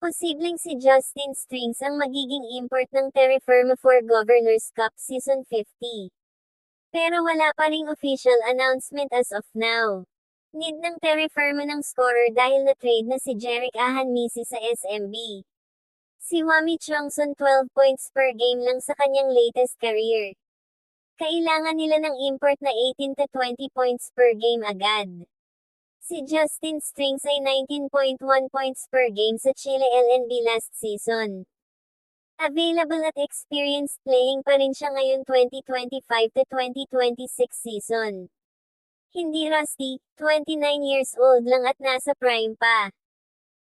Posibleng si Justin Strings ang magiging import ng Terra Firma for Governors Cup Season 50. Pero wala pa ring official announcement as of now. Need ng Terra Firma ng scorer dahil na-trade na si Jerick Ahanmisi sa SMB. Si Wami Chongson 12 points per game lang sa kanyang latest career. Kailangan nila ng import na 18 to 20 points per game agad. Si Justin Strings ay 19.1 points per game sa Chile LNB last season. Available at experienced playing pa rin siya ngayon 2025 to 2026 season. Hindi rusty, 29 years old lang at nasa prime pa.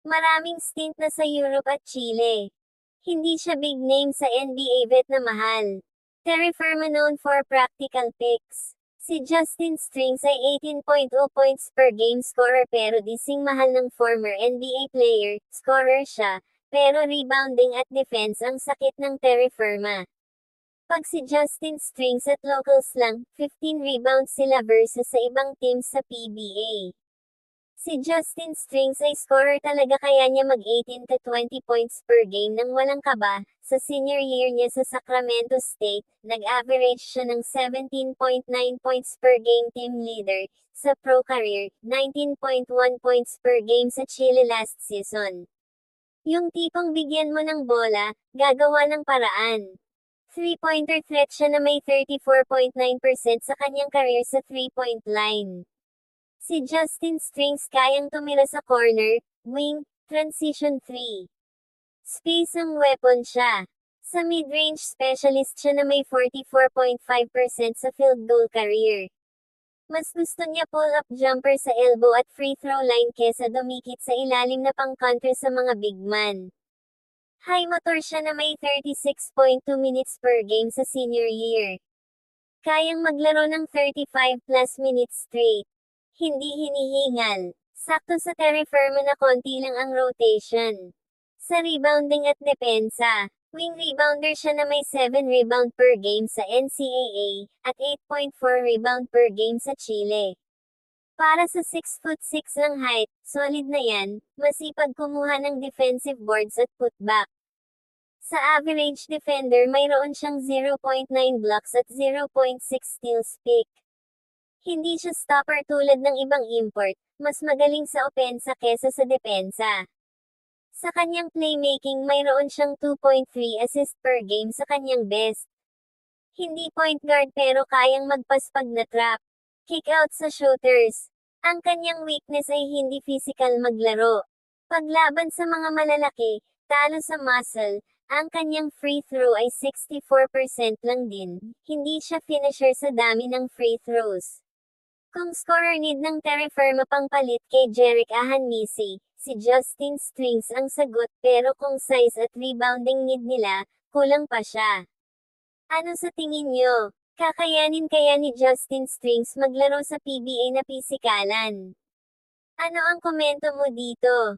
Maraming stint na sa Europe at Chile. Hindi siya big name sa NBA vet na mahal. Terra Firma known for practical picks. Si Justin Strings ay 18.0 points per game scorer pero dising mahal ng former NBA player, scorer siya, pero rebounding at defense ang sakit ng Terra Firma. Pag si Justin Strings at locals lang, 15 rebounds sila versus sa ibang teams sa PBA. Si Justin Strings ay scorer talaga kaya niya mag 18 to 20 points per game nang walang kaba. Sa senior year niya sa Sacramento State, nag-average siya ng 17.9 points per game team leader. Sa pro career, 19.1 points per game sa Chile last season. Yung tipong bigyan mo ng bola, gagawa ng paraan. Three-pointer threat siya na may 34.9% sa kanyang career sa three-point line. Si Justin Strings kayang tumira sa corner, wing, transition 3. Space ang weapon siya. Sa mid-range specialist siya na may 44.5% sa field goal career. Mas gusto niya pull-up jumper sa elbow at free throw line kesa dumikit sa ilalim na pang-counter sa mga big man. High motor siya na may 36.2 minutes per game sa senior year. Kayang maglaro ng 35 plus minutes straight. Hindi hinihingal. Sakto sa Terra Firma na konti lang ang rotation. Sa rebounding at depensa, wing rebounder siya na may 7 rebound per game sa NCAA, at 8.4 rebound per game sa Chile. Para sa 6'6" ng height, solid na yan, masipag kumuha ng defensive boards at putback. Sa average defender mayroon siyang 0.9 blocks at 0.6 steals pick. Hindi siya stopper tulad ng ibang import, mas magaling sa opensa kesa sa depensa. Sa kanyang playmaking mayroon siyang 2.3 assist per game sa kanyang best. Hindi point guard pero kayang magpas pag na-trap. Kick out sa shooters. Ang kanyang weakness ay hindi physical maglaro. Paglaban sa mga malalaki, talo sa muscle, ang kanyang free throw ay 64% lang din. Hindi siya finisher sa dami ng free throws. Kung scorer need ng Terra Firma pang palit kay Jerick Ahanmisi, si Justin Strings ang sagot pero kung size at rebounding need nila, kulang pa siya. Ano sa tingin nyo? Kakayanin kaya ni Justin Strings maglaro sa PBA na pisikalan? Ano ang komento mo dito?